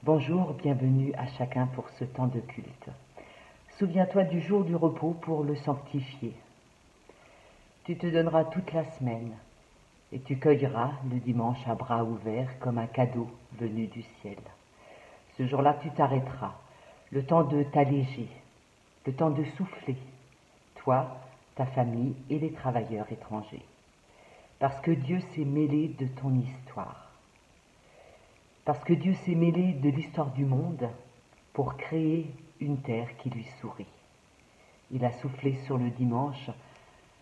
Bonjour, bienvenue à chacun pour ce temps de culte. Souviens-toi du jour du repos pour le sanctifier. Tu te donneras toute la semaine et tu cueilleras le dimanche à bras ouverts comme un cadeau venu du ciel. Ce jour-là, tu t'arrêteras, le temps de t'alléger, le temps de souffler, toi, ta famille et les travailleurs étrangers. Parce que Dieu s'est mêlé de ton histoire. Parce que Dieu s'est mêlé de l'histoire du monde pour créer une terre qui lui sourit. Il a soufflé sur le dimanche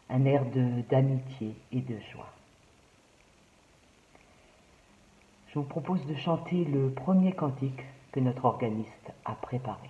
un air d'amitié et de joie. Je vous propose de chanter le premier cantique que notre organiste a préparé.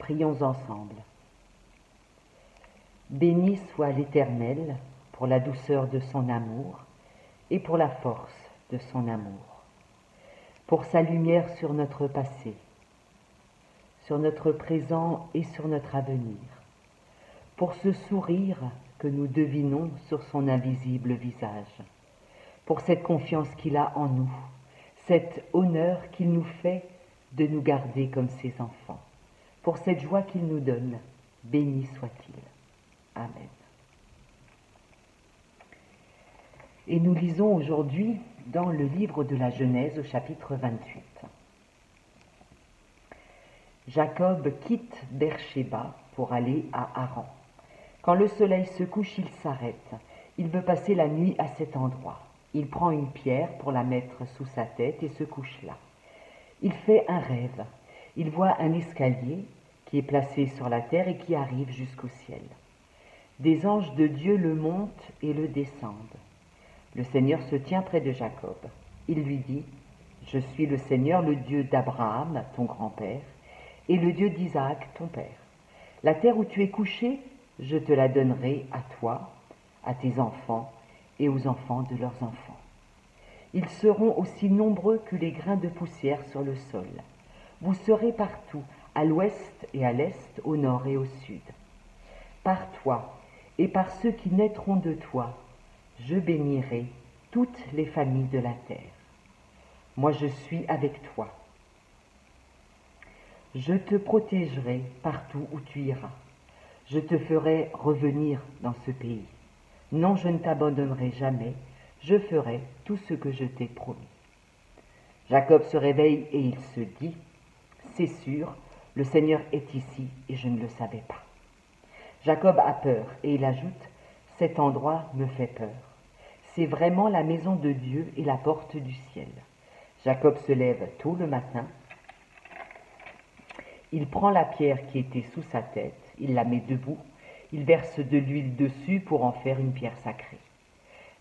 Prions ensemble. Béni soit l'Éternel pour la douceur de son amour et pour la force de son amour, pour sa lumière sur notre passé, sur notre présent et sur notre avenir, pour ce sourire que nous devinons sur son invisible visage, pour cette confiance qu'il a en nous, cet honneur qu'il nous fait de nous garder comme ses enfants. Pour cette joie qu'il nous donne, béni soit-il. Amen. Et nous lisons aujourd'hui dans le livre de la Genèse au chapitre 28. Jacob quitte Beersheba pour aller à Haran. Quand le soleil se couche, il s'arrête. Il veut passer la nuit à cet endroit. Il prend une pierre pour la mettre sous sa tête et se couche là. Il fait un rêve. Il voit un escalier qui est placé sur la terre et qui arrive jusqu'au ciel. Des anges de Dieu le montent et le descendent. Le Seigneur se tient près de Jacob. Il lui dit, « Je suis le Seigneur, le Dieu d'Abraham, ton grand-père, et le Dieu d'Isaac, ton père. La terre où tu es couché, je te la donnerai à toi, à tes enfants et aux enfants de leurs enfants. Ils seront aussi nombreux que les grains de poussière sur le sol. Vous serez partout, à l'ouest et à l'est, au nord et au sud. Par toi et par ceux qui naîtront de toi, je bénirai toutes les familles de la terre. Moi je suis avec toi. Je te protégerai partout où tu iras. Je te ferai revenir dans ce pays. Non, je ne t'abandonnerai jamais. Je ferai tout ce que je t'ai promis. » Jacob se réveille et il se dit, « C'est sûr, le Seigneur est ici et je ne le savais pas. » Jacob a peur et il ajoute, « Cet endroit me fait peur. C'est vraiment la maison de Dieu et la porte du ciel. » Jacob se lève tôt le matin. Il prend la pierre qui était sous sa tête, il la met debout, il verse de l'huile dessus pour en faire une pierre sacrée.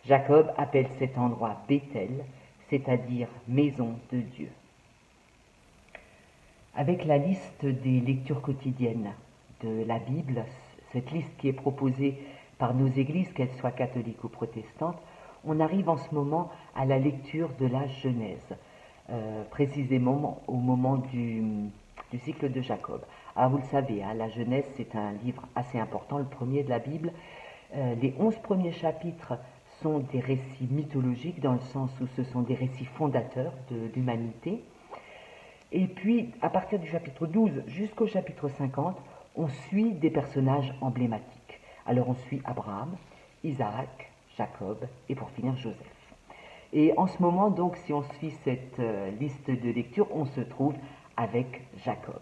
Jacob appelle cet endroit Béthel, c'est-à-dire maison de Dieu. Avec la liste des lectures quotidiennes de la Bible, cette liste qui est proposée par nos églises, qu'elles soient catholiques ou protestantes, on arrive en ce moment à la lecture de la Genèse, précisément au moment du cycle de Jacob. Alors vous le savez, la Genèse c'est un livre assez important, le premier de la Bible. Les 11 premiers chapitres sont des récits mythologiques dans le sens où ce sont des récits fondateurs de l'humanité. Et puis à partir du chapitre 12 jusqu'au chapitre 50, on suit des personnages emblématiques. Alors on suit Abraham, Isaac, Jacob et pour finir Joseph. Et en ce moment donc, si on suit cette liste de lecture, on se trouve avec Jacob.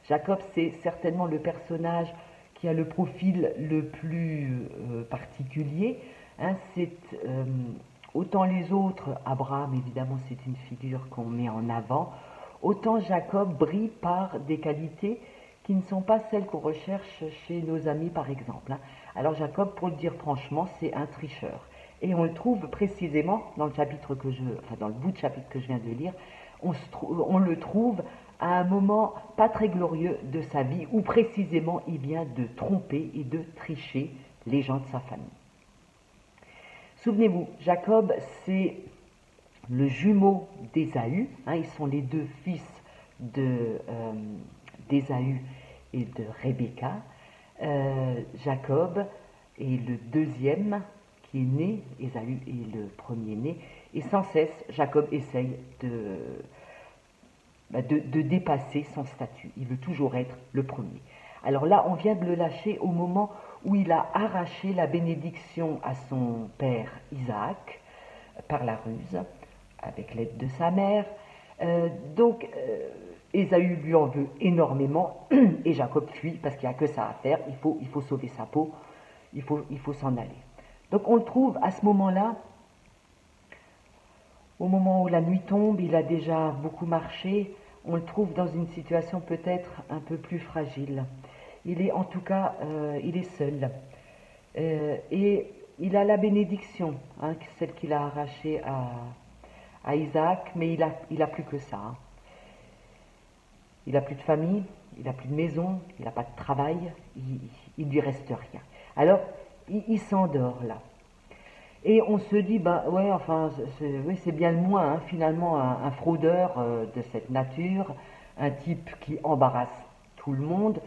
Jacob, c'est certainement le personnage qui a le profil le plus particulier. Autant les autres, Abraham évidemment c'est une figure qu'on met en avant, autant Jacob brille par des qualités qui ne sont pas celles qu'on recherche chez nos amis par exemple. Alors Jacob, pour le dire franchement, c'est un tricheur. Et on le trouve précisément dans le bout de chapitre que je viens de lire, on le trouve à un moment pas très glorieux de sa vie, où précisément il vient de tromper et de tricher les gens de sa famille. Souvenez-vous, Jacob, c'est le jumeau d'Ésaü, ils sont les deux fils d'Ésaü et de Rebecca. Jacob est le deuxième qui est né, Ésaü est le premier-né, et sans cesse, Jacob essaye de dépasser son statut. Il veut toujours être le premier. Alors là, on vient de le lâcher au moment où il a arraché la bénédiction à son père Isaac par la ruse, avec l'aide de sa mère. Ésaü lui en veut énormément et Jacob fuit parce qu'il n'y a que ça à faire. Il faut sauver sa peau, il faut s'en aller. Donc on le trouve à ce moment-là, au moment où la nuit tombe, il a déjà beaucoup marché, on le trouve dans une situation peut-être un peu plus fragile. Il est en tout cas, il est seul. Et il a la bénédiction, celle qu'il a arrachée à Isaac, mais il a plus que ça. Il n'a plus de famille, il n'a plus de maison, il n'a pas de travail, il lui reste rien. Alors, il s'endort là. Et on se dit, c'est bien le moins, finalement, un fraudeur de cette nature, un type qui embarrasse tout le monde,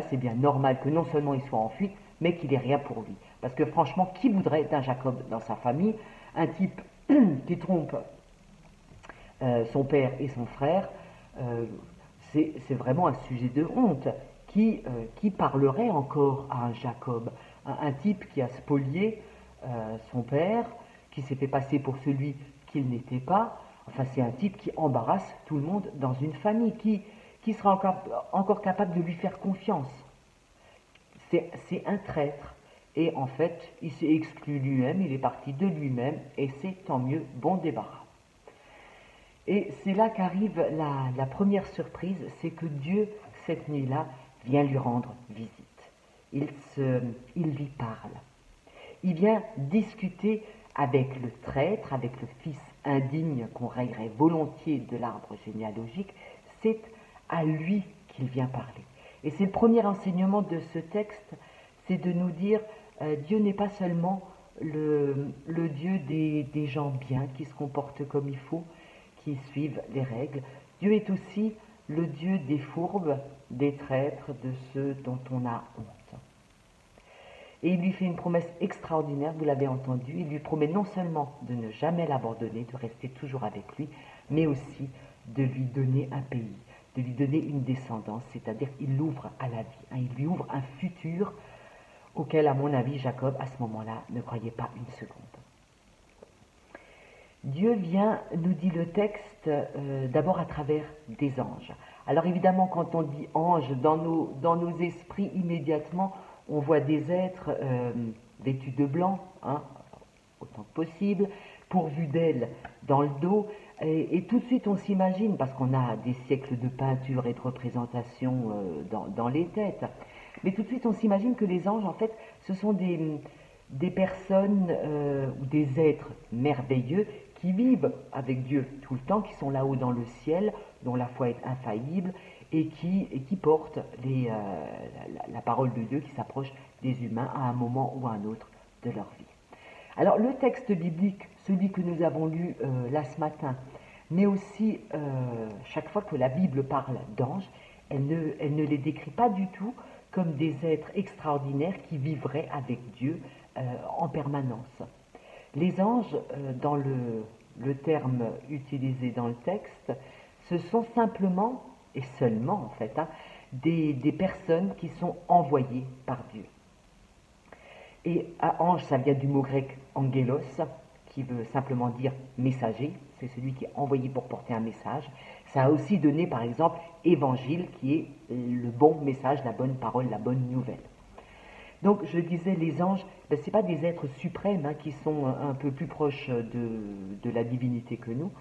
c'est bien normal que non seulement il soit en fuite, mais qu'il n'ait rien pour lui. Parce que franchement, qui voudrait d'un Jacob dans sa famille, un type qui trompe son père et son frère, c'est vraiment un sujet de honte. Qui parlerait encore à un Jacob, un type qui a spolié son père, qui s'est fait passer pour celui qu'il n'était pas. Enfin, c'est un type qui embarrasse tout le monde dans une famille, qui sera encore capable de lui faire confiance. C'est un traître. Et en fait, il s'est exclu lui-même, il est parti de lui-même, et c'est tant mieux, bon débarras. Et c'est là qu'arrive la première surprise, c'est que Dieu, cette nuit-là, vient lui rendre visite. Il lui parle. Il vient discuter avec le traître, avec le fils indigne qu'on raillerait volontiers de l'arbre généalogique. C'est à lui qu'il vient parler. Et c'est le premier enseignement de ce texte, c'est de nous dire Dieu n'est pas seulement le Dieu des gens bien, qui se comportent comme il faut, qui suivent les règles. Dieu est aussi le Dieu des fourbes, des traîtres, de ceux dont on a honte. Et il lui fait une promesse extraordinaire, vous l'avez entendu, il lui promet non seulement de ne jamais l'abandonner, de rester toujours avec lui, mais aussi de lui donner un pays, de lui donner une descendance, c'est-à-dire il l'ouvre à la vie, il lui ouvre un futur auquel, à mon avis, Jacob, à ce moment-là, ne croyait pas une seconde. Dieu vient, nous dit le texte, d'abord à travers des anges. Alors évidemment, quand on dit ange, dans nos esprits, immédiatement, on voit des êtres vêtus de blanc, autant que possible, pourvus d'ailes dans le dos, et tout de suite on s'imagine, parce qu'on a des siècles de peinture et de représentation dans les têtes, mais tout de suite on s'imagine que les anges, en fait, ce sont des personnes ou des êtres merveilleux qui vivent avec Dieu tout le temps, qui sont là-haut dans le ciel, dont la foi est infaillible, et qui portent la parole de Dieu, qui s'approche des humains à un moment ou à un autre de leur vie. Alors le texte biblique, celui que nous avons lu là ce matin, mais aussi chaque fois que la Bible parle d'anges, elle ne les décrit pas du tout comme des êtres extraordinaires qui vivraient avec Dieu en permanence. Les anges, dans le terme utilisé dans le texte, ce sont simplement, et seulement en fait, des personnes qui sont envoyées par Dieu. Et ange, ça vient du mot grec angelos, qui veut simplement dire messager, c'est celui qui est envoyé pour porter un message. Ça a aussi donné, par exemple, évangile, qui est le bon message, la bonne parole, la bonne nouvelle. Donc, je disais, les anges, ce n'est pas des êtres suprêmes qui sont un peu plus proches de la divinité que nous.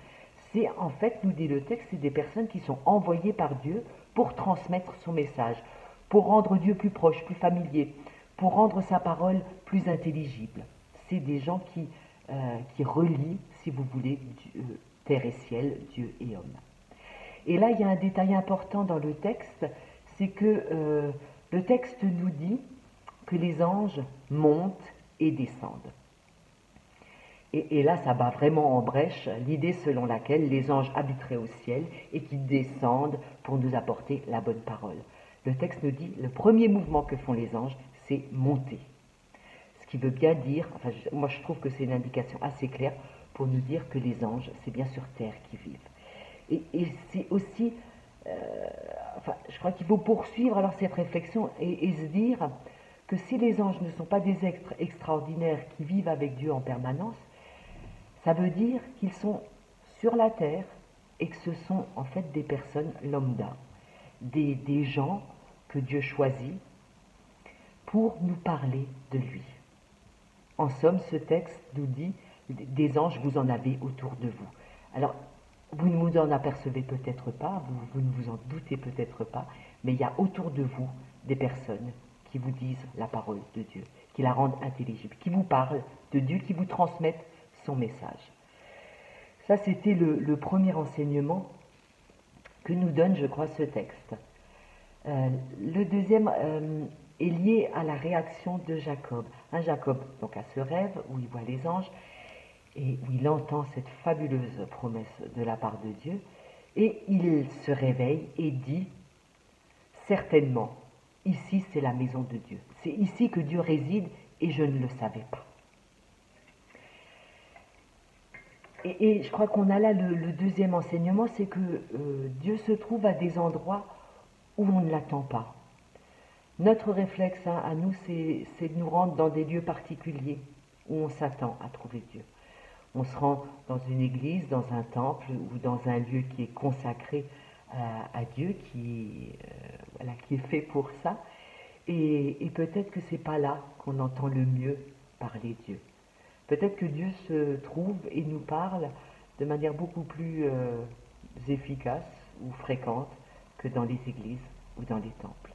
C'est, en fait, nous dit le texte, c'est des personnes qui sont envoyées par Dieu pour transmettre son message, pour rendre Dieu plus proche, plus familier, pour rendre sa parole plus intelligible. C'est des gens qui relient, si vous voulez, terre et ciel, Dieu et homme. Et là, il y a un détail important dans le texte, c'est que le texte nous dit que les anges montent et descendent. Et là, ça bat vraiment en brèche l'idée selon laquelle les anges habiteraient au ciel et qu'ils descendent pour nous apporter la bonne parole. Le texte nous dit, le premier mouvement que font les anges, c'est monter. Ce qui veut bien dire, moi je trouve que c'est une indication assez claire pour nous dire que les anges, c'est bien sur terre qu'ils vivent. Et c'est aussi, je crois qu'il faut poursuivre alors cette réflexion et se dire que si les anges ne sont pas des êtres extraordinaires qui vivent avec Dieu en permanence, ça veut dire qu'ils sont sur la terre et que ce sont en fait des personnes lambda, des gens que Dieu choisit pour nous parler de lui. En somme, ce texte nous dit, des anges, vous en avez autour de vous. Alors, vous ne vous en apercevez peut-être pas, vous ne vous en doutez peut-être pas, mais il y a autour de vous des personnes qui vous disent la parole de Dieu, qui la rendent intelligible, qui vous parlent de Dieu, qui vous transmettent son message. Ça, c'était le premier enseignement que nous donne, je crois, ce texte. Le deuxième est lié à la réaction de Jacob. Jacob, donc, a ce rêve où il voit les anges et où il entend cette fabuleuse promesse de la part de Dieu, et il se réveille et dit, certainement, ici c'est la maison de Dieu. C'est ici que Dieu réside et je ne le savais pas. Et je crois qu'on a là le deuxième enseignement, c'est que Dieu se trouve à des endroits où on ne l'attend pas. Notre réflexe à nous, c'est de nous rendre dans des lieux particuliers où on s'attend à trouver Dieu. On se rend dans une église, dans un temple ou dans un lieu qui est consacré à Dieu, voilà, qui est fait pour ça. Et peut-être que c'est pas là qu'on entend le mieux parler Dieu. Peut-être que Dieu se trouve et nous parle de manière beaucoup plus efficace ou fréquente que dans les églises ou dans les temples.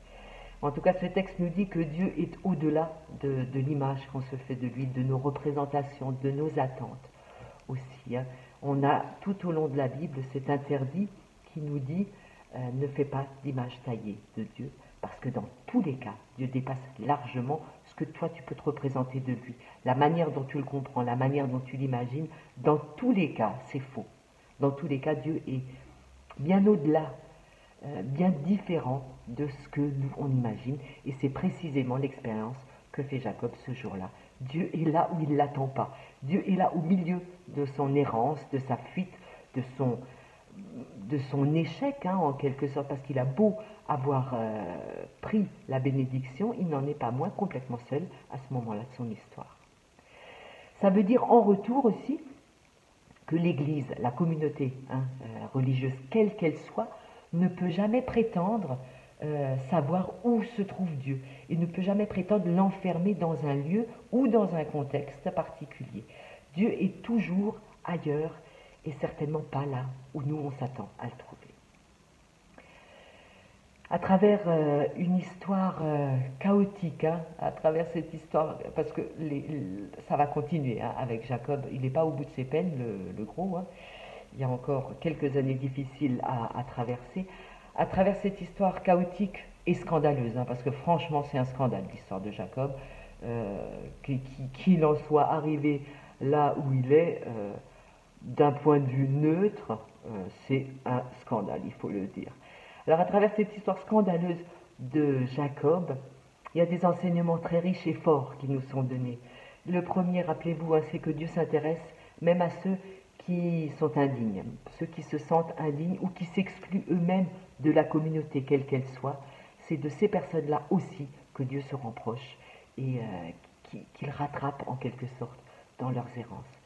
En tout cas, ce texte nous dit que Dieu est au-delà de l'image qu'on se fait de lui, de nos représentations, de nos attentes aussi. Hein. On a tout au long de la Bible cet interdit qui nous dit ne fais pas d'image taillée de Dieu, parce que dans tous les cas, Dieu dépasse largement ce que toi tu peux te représenter de lui. La manière dont tu le comprends, la manière dont tu l'imagines, dans tous les cas, c'est faux. Dans tous les cas, Dieu est bien au-delà, bien différent de ce que nous on imagine, et c'est précisément l'expérience que fait Jacob ce jour-là. Dieu est là où il ne l'attend pas. Dieu est là au milieu de son errance, de sa fuite, de son échec, hein, en quelque sorte, parce qu'il a beau avoir pris la bénédiction, il n'en est pas moins complètement seul à ce moment-là de son histoire. Ça veut dire en retour aussi que l'Église, la communauté religieuse, quelle qu'elle soit, ne peut jamais prétendre savoir où se trouve Dieu et ne peut jamais prétendre l'enfermer dans un lieu ou dans un contexte particulier. Dieu est toujours ailleurs et certainement pas là où nous on s'attend à le trouver. À travers une histoire chaotique, hein, à travers cette histoire, parce que ça va continuer hein, avec Jacob, il n'est pas au bout de ses peines, le gros, hein. Il y a encore quelques années difficiles à traverser. À travers cette histoire chaotique et scandaleuse, hein, parce que franchement c'est un scandale l'histoire de Jacob, qu'il en soit arrivé là où il est, d'un point de vue neutre, c'est un scandale, il faut le dire. Alors à travers cette histoire scandaleuse de Jacob, il y a des enseignements très riches et forts qui nous sont donnés. Le premier, rappelez-vous, hein, c'est que Dieu s'intéresse même à ceux qui sont indignes, ceux qui se sentent indignes ou qui s'excluent eux-mêmes de la communauté, quelle qu'elle soit. C'est de ces personnes-là aussi que Dieu se rapproche et qu'il rattrape en quelque sorte dans leurs errances.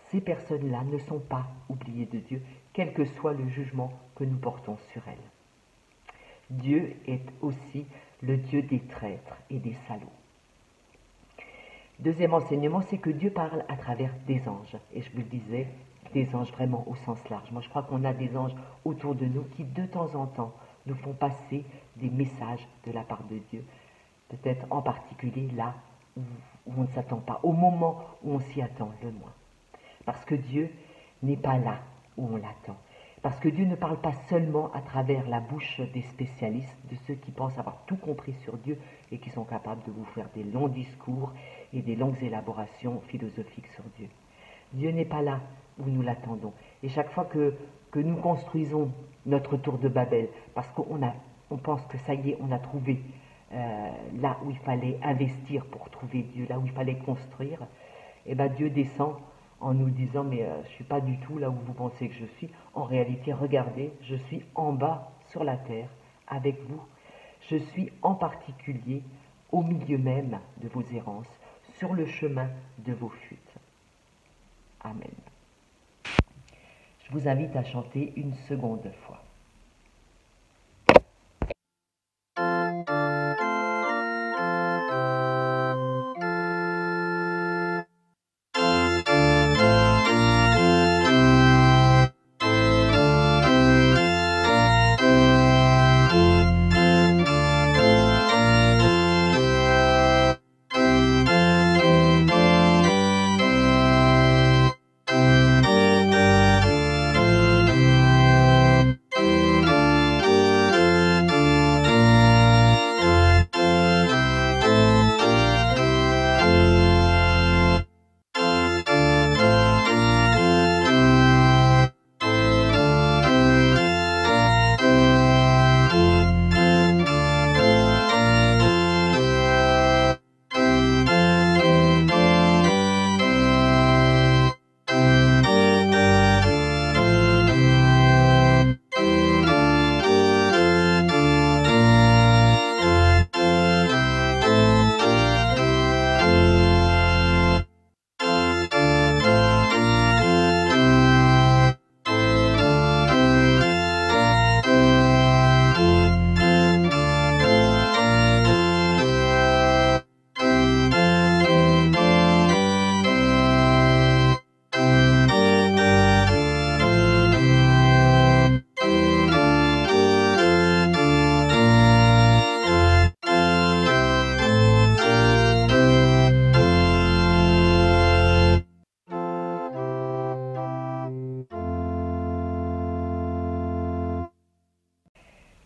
Ces personnes-là ne sont pas oubliées de Dieu, quel que soit le jugement que nous portons sur elles. Dieu est aussi le Dieu des traîtres et des salauds. Deuxième enseignement, c'est que Dieu parle à travers des anges. Et je vous le disais, des anges vraiment au sens large. Moi, je crois qu'on a des anges autour de nous qui, de temps en temps, nous font passer des messages de la part de Dieu. Peut-être en particulier là où on ne s'attend pas, au moment où on s'y attend le moins. Parce que Dieu n'est pas là où on l'attend. Parce que Dieu ne parle pas seulement à travers la bouche des spécialistes, de ceux qui pensent avoir tout compris sur Dieu et qui sont capables de vous faire des longs discours et des longues élaborations philosophiques sur Dieu. Dieu n'est pas là où nous l'attendons. Et chaque fois que nous construisons notre tour de Babel, parce qu'on pense que ça y est, on a trouvé là où il fallait investir pour trouver Dieu, là où il fallait construire, et bien Dieu descend en nous disant mais je ne suis pas du tout là où vous pensez que je suis. En réalité, regardez, je suis en bas sur la terre avec vous. Je suis en particulier au milieu même de vos errances, sur le chemin de vos fuites. Amen. Je vous invite à chanter une seconde fois.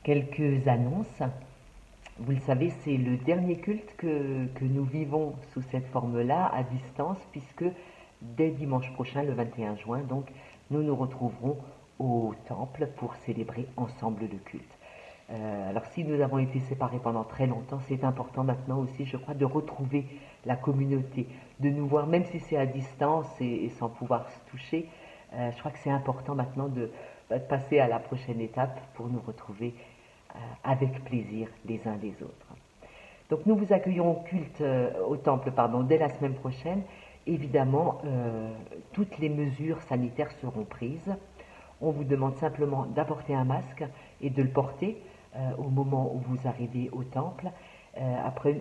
Quelques annonces. Vous le savez, c'est le dernier culte que nous vivons sous cette forme-là, à distance, puisque dès dimanche prochain, le 21 juin, donc, nous nous retrouverons au temple pour célébrer ensemble le culte. Alors si nous avons été séparés pendant très longtemps, c'est important maintenant aussi, je crois, de retrouver la communauté, de nous voir, même si c'est à distance et sans pouvoir se toucher. Je crois que c'est important maintenant de passer à la prochaine étape pour nous retrouver avec plaisir les uns les autres. Donc nous vous accueillons au culte, au temple, dès la semaine prochaine. Évidemment, toutes les mesures sanitaires seront prises. On vous demande simplement d'apporter un masque et de le porter au moment où vous arrivez au temple. Après,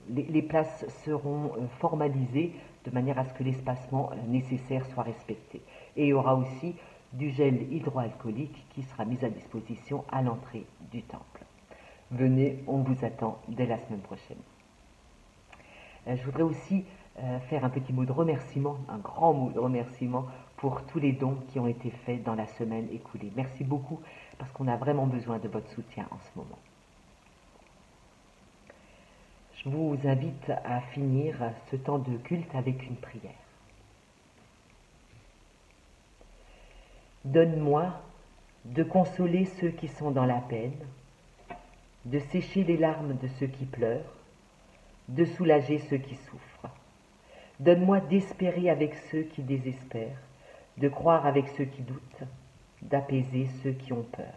les places seront formalisées de manière à ce que l'espacement nécessaire soit respecté. Et il y aura aussi du gel hydroalcoolique qui sera mis à disposition à l'entrée du temple. Venez, on vous attend dès la semaine prochaine. Je voudrais aussi faire un petit mot de remerciement, un grand mot de remerciement pour tous les dons qui ont été faits dans la semaine écoulée. Merci beaucoup parce qu'on a vraiment besoin de votre soutien en ce moment. Je vous invite à finir ce temps de culte avec une prière. Donne-moi de consoler ceux qui sont dans la peine, de sécher les larmes de ceux qui pleurent, de soulager ceux qui souffrent. Donne-moi d'espérer avec ceux qui désespèrent, de croire avec ceux qui doutent, d'apaiser ceux qui ont peur.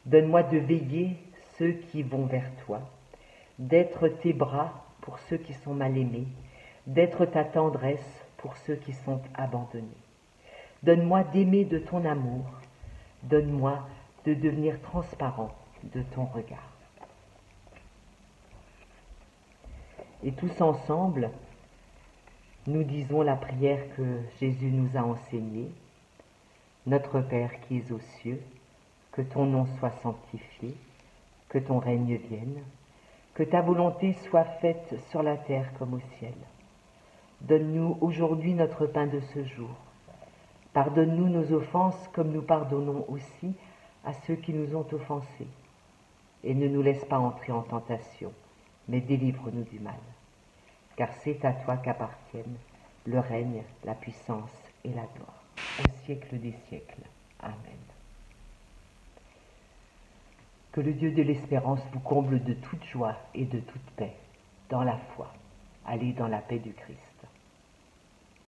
Donne-moi de veiller ceux qui vont vers toi, d'être tes bras pour ceux qui sont mal aimés, d'être ta tendresse pour ceux qui sont abandonnés. Donne-moi d'aimer de ton amour, donne-moi de devenir transparent de ton regard. Et tous ensemble, nous disons la prière que Jésus nous a enseignée. Notre Père qui es aux cieux, que ton nom soit sanctifié, que ton règne vienne, que ta volonté soit faite sur la terre comme au ciel. Donne-nous aujourd'hui notre pain de ce jour. Pardonne-nous nos offenses comme nous pardonnons aussi à ceux qui nous ont offensés. Et ne nous laisse pas entrer en tentation, mais délivre-nous du mal. Car c'est à toi qu'appartiennent le règne, la puissance et la gloire, au siècle des siècles. Amen. Que le Dieu de l'espérance vous comble de toute joie et de toute paix, dans la foi. Allez dans la paix du Christ.